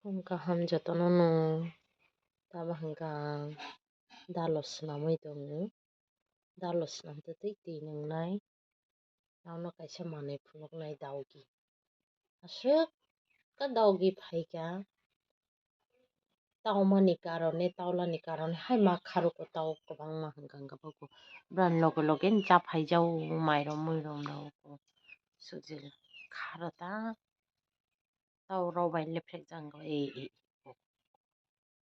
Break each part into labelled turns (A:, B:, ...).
A: Hungka ham jotono no tabo hingkang dalos swnamwi tongo dalos swnamtwtwi twi nwngnai nauno kaisa manui phunuknai dawgi aswk khe dawgi phaikha tawmani karone tawlani karone hai ma kharuko taw kwbangma hwnkha bwrani loge loge ni chapaijao mairom muirom rok sojil kharo ta taw rok bai leprekjak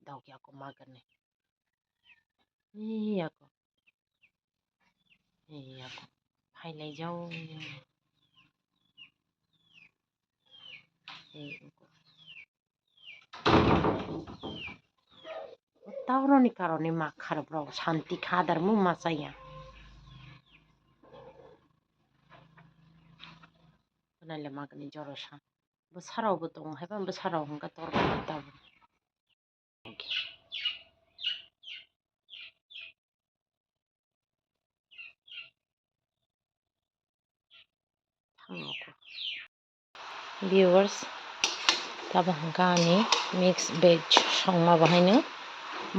A: dawgi ako magani yako phainaijao tavroni karone ma kharobrok shanti khadarmu machaya naile magani jorosa bwsarok bo tongo haiba bwsarok hwnkhe torkana tabo viewers tabo hwnkhe ani mix veg songma bahaino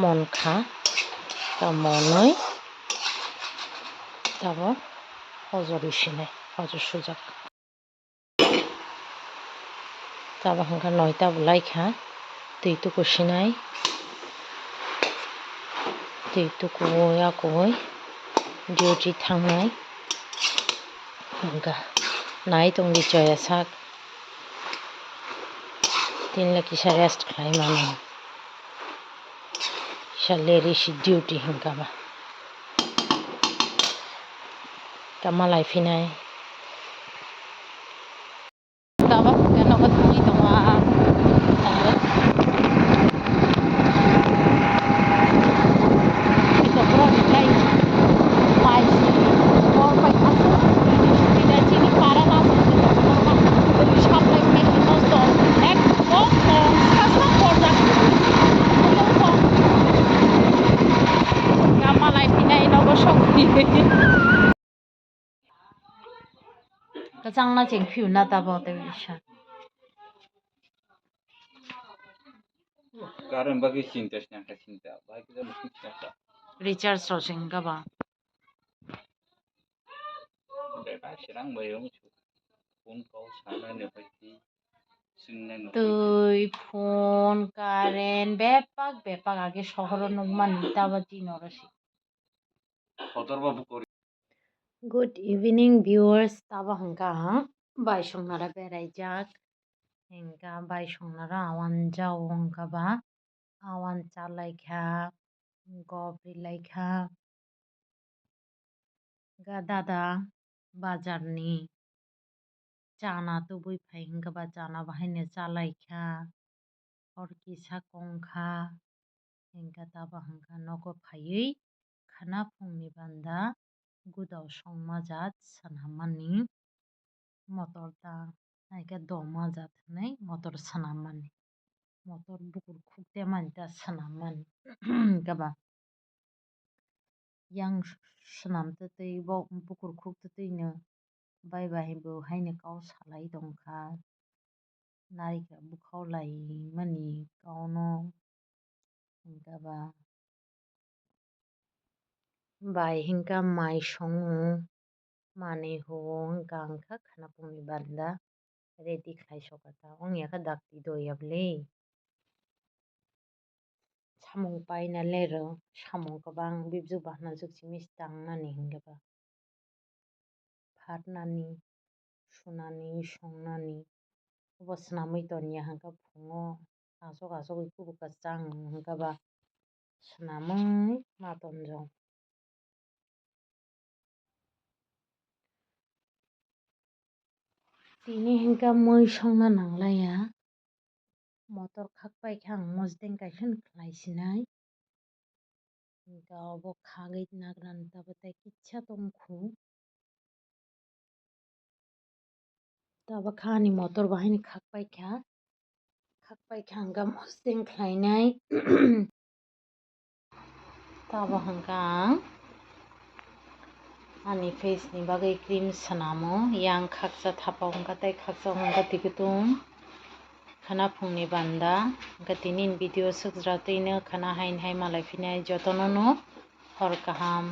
A: monkha monwi tabo hojor isinai hojor sujak tabo hwnkhe 9 ta bwlaikha twi tukusinai twi tukuoui akuoui duty thangnai hwnkha nai tongdi joya sak tinla kisa rest khlai mano kisa leri si duty hwnkha ba kamalai phinai tabo hwnkhe nogo thangui tongo kachangna chengphio na tabo isa
B: Karon bagi cinta snangka cinta bagi kita mesti cinta
A: recharge ro hwnkha ba
B: beba sirang bayong phone call sana ne pati sinna no
A: tui phone current bepak age shohor nukmani tabo tinorosi
B: khotor babu kori
A: good evening viewers tabo hwnkha baisongnara beraijak hingkha baisongnara awan jau hwnkha ba awan chalaikha gop rilaikha dada bazar ni chana tubui phai hwnkha ba chana bahaino chalaikha hor kisa kongkha hingkha tabo hwnkha nogo phaiwi khana phungni banda gudau songma jat swnambmani motor ta naikhe doma jat hinui motor swnammani motor bukur khuktemani ta swnammani hwnkha ba yang swnamtwtwi bukur khuktwtwi no baibai bo haino kau salai tongkha narikha bukhaulaimani kauno hwnkha ba bai hingkha mai songo manui huo hwnkha wngkha khanapungni banda ready khlaisokata ongya khe dakti doyabli samung paina lero samung kwbang bibjuk bahnajuk chimich tangnani hingkha ba phatnani sunani songnani obo swnamwi tongya hwnkha phungo achuk achuk kubukha chang hwnkha ba swnamwi ma tonjak tini hingkha mui songna nanglaya motor khakpaikha ang mosdeng kaisa no khlai sinai hingkha obo khagwi nagrani tabuk kitsa tongkhu tabo kha ni motor bahaino khakpaikha hingkha mosdeng khlainai tabo hwnkha ang ani face ni bagwi cream swnamo yang khakcha thapao hwnkha tei khakchao hwnkha twi kutung khana phungni banda hingke tinin video sukjak tino khana hain hai malai phinai jotono no hor kaham.